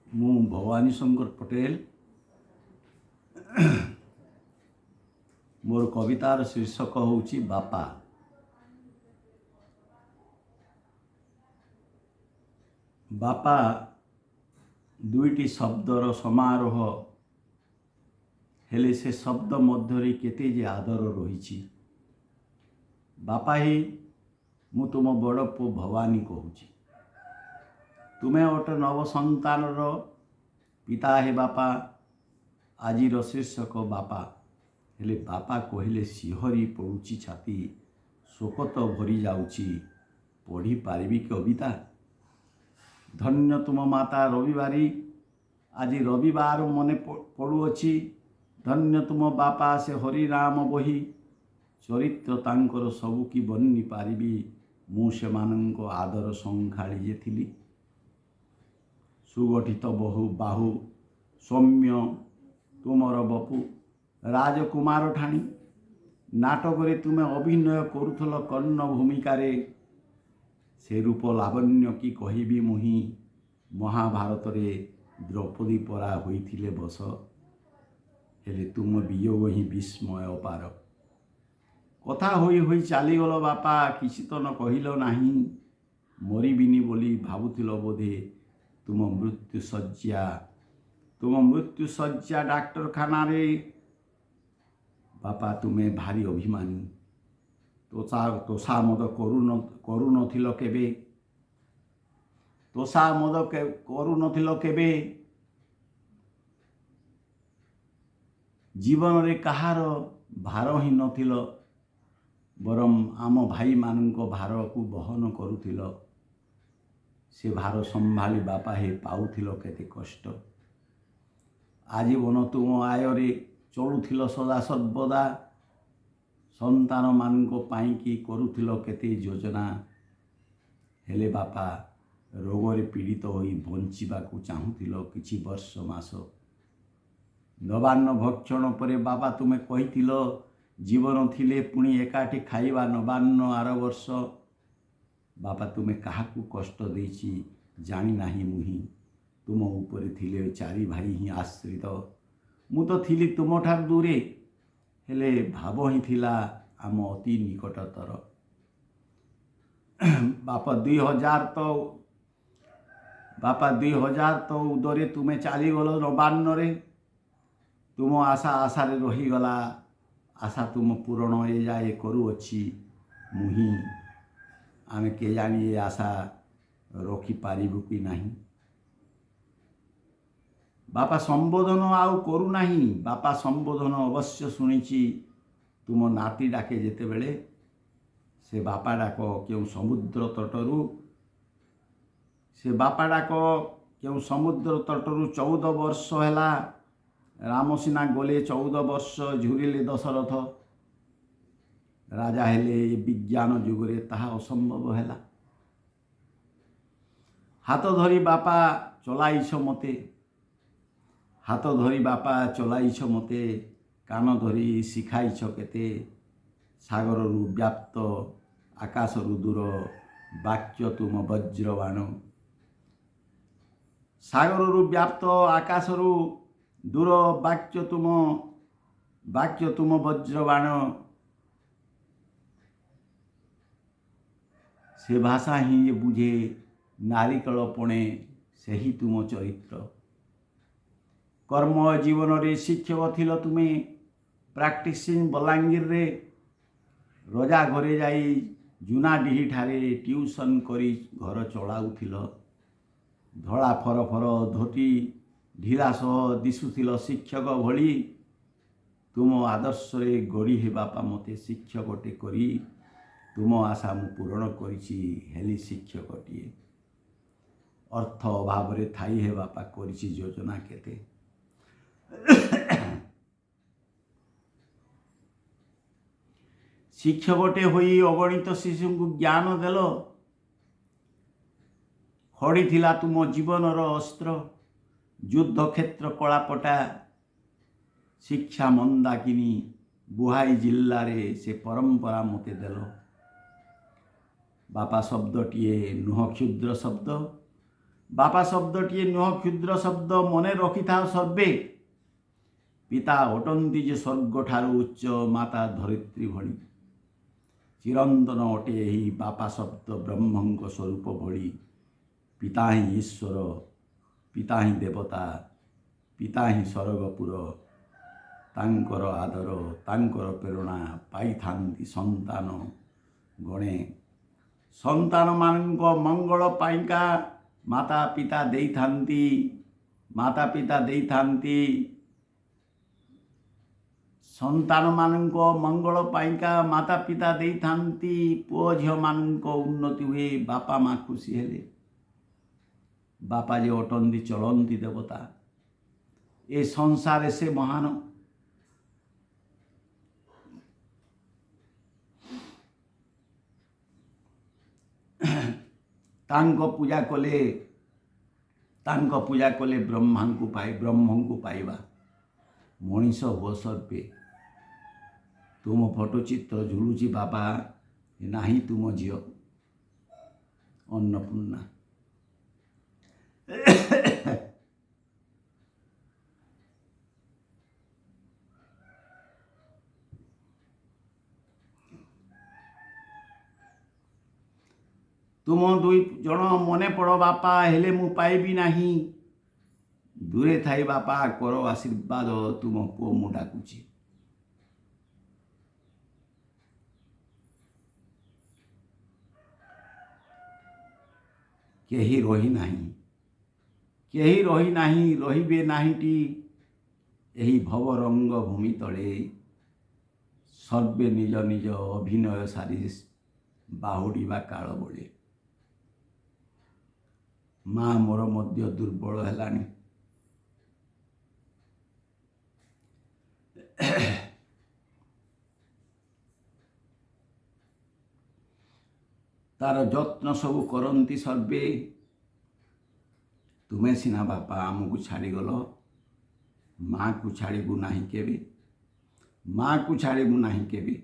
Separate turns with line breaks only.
ମୁଁ ଭବାନୀ ଶଙ୍କର ପଟେଲ। ମୋର କବିତାର ଶୀର୍ଷକ ହେଉଛି ବାପା। ବାପା ଦୁଇଟି ଶବ୍ଦର ସମାରୋହ, ହେଲେ ସେ ଶବ୍ଦ ମଧ୍ୟରେ କେତେ ଯେ ଆଦର ରହିଛି। ବାପା ହିଁ ମୁଁ ତୁମ ବଡ଼ ପୁଅ ଭବାନୀ କହୁଛି। ତୁମେ ଗୋଟେ ନବ ସନ୍ତାନର ପିତା ହେ ବାପା। ଆଜିର ଶୀର୍ଷକ ବାପା। ହେଲେ ବାପା କହିଲେ ଶିହରି ପଡ଼ୁଛି ଛାତି, ଶୋକତ ଭରି ଯାଉଛି, ପଢ଼ିପାରିବି କବିତା। ଧନ୍ୟ ତୁମ ମାତା ରବିବାରୀ, ଆଜି ରବିବାର ମନେ ପଡ଼ୁଅଛି। ଧନ୍ୟ ତୁମ ବାପା ସେ ହରିନାମ ବହି, ଚରିତ୍ର ତାଙ୍କର ସବୁ କି ବନି ପାରିବି। ମୁଁ ସେମାନଙ୍କ ଆଦର ସଂଖାଳି ଯେ ଥିଲି। ସୁଗଠିତ ବାହୁ ସୌମ୍ୟ ତୁମର ବପୁ, ରାଜକୁମାର ଠାଣି। ନାଟକରେ ତୁମେ ଅଭିନୟ କରୁଥିଲ କର୍ଣ୍ଣ ଭୂମିକାରେ। ସେ ରୂପ ଲାବଣ୍ୟ କି କହିବି ମୁହିଁ, ମହାଭାରତରେ ଦ୍ରୌପଦୀ ପରା ହୋଇଥିଲେ ବଶ। ହେଲେ ତୁମ ବିୟୋଗ ହିଁ ବିସ୍ମୟ ଅପାର। କଥା ହୋଇ ହୋଇ ଚାଲିଗଲ ବାପା, କିଛି ତ ନ କହିଲ ନାହିଁ। ମରିବିନି ବୋଲି ଭାବୁଥିଲ ବୋଧେ। ତୁମ ମୃତ୍ୟୁ ଶଯ୍ୟା ଡାକ୍ତରଖାନାରେ। ବାପା ତୁମେ ଭାରି ଅଭିମାନୀ। ତୋଷାମଦ କରୁନଥିଲ କେବେ। ତୋଷାମଦ କରୁନଥିଲ କେବେ। ଜୀବନରେ କାହାର ଭାର ହିଁ ନଥିଲ, ବରଂ ଆମ ଭାଇମାନଙ୍କ ଭାରକୁ ବହନ କରୁଥିଲ। ସେ ଭାର ସମ୍ଭାଳି ବାପା ହେ ପାଉଥିଲ କେତେ କଷ୍ଟ। ଆଜୀବନ ତୁମ ଆୟରେ ଚଳୁଥିଲ ସଦା ସର୍ବଦା। ସନ୍ତାନମାନଙ୍କ ପାଇଁକି କରୁଥିଲ କେତେ ଯୋଜନା। ହେଲେ ବାପା ରୋଗରେ ପୀଡ଼ିତ ହୋଇ ବଞ୍ଚିବାକୁ ଚାହୁଁଥିଲ କିଛି ବର୍ଷ ମାସ। ନବାନ୍ନ ଭକ୍ଷଣ ପରେ ବାପା ତୁମେ କହିଥିଲ, ଜୀବନ ଥିଲେ ପୁଣି ଏକାଠି ଖାଇବା ନବାନ୍ନ ଆର ବର୍ଷ। ବାପା ତୁମେ କାହାକୁ କଷ୍ଟ ଦେଇଛି ଜାଣିନାହିଁ ମୁହିଁ। ତୁମ ଉପରେ ଥିଲେ ଚାରି ଭାଇ ହିଁ ଆଶ୍ରିତ। ମୁଁ ତ ଥିଲି ତୁମଠାରୁ ଦୂରେ, ହେଲେ ଭାବ ହିଁ ଥିଲା ଆମ ଅତି ନିକଟତର। ବାପା 2000 ତ ଉଦରେ ତୁମେ ଚାଲିଗଲ ନବାନ୍ନରେ। ତୁମ ଆଶାରେ ରହିଗଲା। ଆଶା ତୁମ ପୂରଣ ଏ ଯାଏ କରୁଅଛି ମୁହିଁ। ଆମେ କେଜାଣି ଏ ଆଶା ରଖିପାରିବୁ କି ନାହିଁ। ବାପା ସମ୍ବୋଧନ ଆଉ କରୁନାହିଁ। ବାପା ସମ୍ବୋଧନ ଅବଶ୍ୟ ଶୁଣିଛି। ତୁମ ନାତି ଡାକେ ଯେତେବେଳେ, ସେ ବାପା ଡାକ କେଉଁ ସମୁଦ୍ର ତଟରୁ। ସେ ବାପା ଡାକ କେଉଁ ସମୁଦ୍ର ତଟରୁ 14 ବର୍ଷ ହେଲା। ରାମ ସିନା ଗଲେ 14 ବର୍ଷ, ଝୁରିଲେ ଦଶରଥ। ରାଜା ହେଲେ ଏ ବିଜ୍ଞାନ ଯୁଗରେ ତାହା ଅସମ୍ଭବ ହେଲା। ହାତ ଧରି ବାପା ଚଲାଇଛ ମୋତେ। ହାତ ଧରି ବାପା ଚଲାଇଛ ମୋତେ। କାନ ଧରି ଶିଖାଇଛ କେତେ। ସାଗରରୁ ବ୍ୟାପ୍ତ ଆକାଶରୁ ଦୂର, ବାକ୍ୟ ତୁମ ବଜ୍ରବାଣ। ସାଗରରୁ ବ୍ୟାପ୍ତ ଆକାଶରୁ ଦୂର, ବାକ୍ୟ ତୁମ ବଜ୍ରବାଣ। ସେ ଭାଷା ହିଁ ଯେ ବୁଝେ ନାରିକଳପଣେ, ସେହି ତୁମ ଚରିତ୍ର। କର୍ମ ଜୀବନରେ ଶିକ୍ଷକ ଥିଲ ତୁମେ। ପ୍ରାକ୍ଟିସିଂ ବଲାଙ୍ଗୀରରେ। ରଜା ଘରେ ଯାଇ ଜୁନାଡିହିଠାରେ ଟ୍ୟୁସନ୍ କରି ଘର ଚଳାଉଥିଲ। ଧଳା ଫରଫର ଧୋତି ଢିରା ସହ ଦିଶୁଥିଲ ଶିକ୍ଷକ ଭଳି। ତୁମ ଆଦର୍ଶରେ ଗଢ଼ି ହେ ବାପା ମୋତେ ଶିକ୍ଷକଟେ କରି। ତୁମ ଆଶା ମୁଁ ପୂରଣ କରିଛି, ହେଲି ଶିକ୍ଷକଟିଏ। ଅର୍ଥ ଅଭାବରେ ଥାଇ ହେ ବାପା କରିଛି ଯୋଜନା କେତେ। ଶିକ୍ଷକଟେ ହୋଇ ଅଗଣିତ ଶିଶୁଙ୍କୁ ଜ୍ଞାନ ଦେଲ। ଖଡ଼ିଥିଲା ତୁମ ଜୀବନର ଅସ୍ତ୍ର। ଯୁଦ୍ଧକ୍ଷେତ୍ର କଳାପଟା। ଶିକ୍ଷା ମନ୍ଦାକିନୀ ବୁହାଇ ଜିଲ୍ଲାରେ ସେ ପରମ୍ପରା ମୋତେ ଦେଲ। ବାପା ଶବ୍ଦଟିଏ ନୁହଁ କ୍ଷୁଦ୍ର ଶବ୍ଦ। ବାପା ଶବ୍ଦଟିଏ ନୁହଁ କ୍ଷୁଦ୍ର ଶବ୍ଦ, ମନେ ରଖିଥାଅ ସର୍ବେ। ପିତା ଅଟନ୍ତି ଯେ ସ୍ୱର୍ଗଠାରୁ ଉଚ୍ଚ, ମାତା ଧରିତ୍ରୀ ଭଳି। ଚିରନ୍ତନ ଅଟେ ଏହି ବାପା ଶବ୍ଦ ବ୍ରହ୍ମଙ୍କ ସ୍ୱରୂପ ଭଳି। ପିତା ହିଁ ଈଶ୍ୱର, ପିତା ହିଁ ଦେବତା, ପିତା ହିଁ ସ୍ୱର୍ଗପୁର। ତାଙ୍କର ଆଦର, ତାଙ୍କର ପ୍ରେରଣା ପାଇଥାନ୍ତି ସନ୍ତାନ ଗଣେ। ସନ୍ତାନମାନଙ୍କ ମଙ୍ଗଳ ପାଇଁକା ମାତା ପିତା ଦେଇଥାନ୍ତି ସନ୍ତାନମାନଙ୍କ ମଙ୍ଗଳ ପାଇଁକା ମାତା ପିତା ଦେଇଥାନ୍ତି। ପୁଅ ଝିଅମାନଙ୍କ ଉନ୍ନତି ହୁଏ ବାପା ମା ଖୁସି ହେଲେ। ବାପା ଯେ ଅଟନ୍ତି ଚଳନ୍ତି ଦେବତା, ଏ ସଂସାରରେ ସେ ମହାନ। ତାଙ୍କ ପୂଜା କଲେ ବ୍ରହ୍ମଙ୍କୁ ପାଇବା। ମଣିଷ ହୁଅ ସର୍ବେ। ତୁମ ଫଟୋ ଚିତ୍ର ଝୁଲୁଛି ବାବା, ନାହିଁ ତୁମ ଝିଅ ଅନ୍ନପୂର୍ଣ୍ଣା। ତୁମ ଦୁଇ ଜଣ ମନେ ପଡ଼ ବାପା, ହେଲେ ମୁଁ ପାଇବି ନାହିଁ। ଦୂରେ ଥାଇ ବାପା କର ଆଶୀର୍ବାଦ, ତୁମ ପୁଅ ମୁଁ ଡାକୁଛି। କେହି ରହିନାହିଁ, ରହିବେ ନାହିଁଟି ଏହି ଭବରଙ୍ଗ ଭୂମି ତଳେ। ସର୍ବେ ନିଜ ନିଜ ଅଭିନୟ ସାରି ବାହୁଡ଼ିବା କାଳ ବଳେ। ମା ମୋର ମଧ୍ୟ ଦୁର୍ବଳ ହେଲାଣି। ତାର ଯତ୍ନ ସବୁ କରନ୍ତି ସର୍ବେ। ତୁମେ ସିନା ବାପା ଆମକୁ ଛାଡ଼ିଗଲ, ମାଆକୁ ଛାଡ଼ିବୁ ନାହିଁ କେବେ।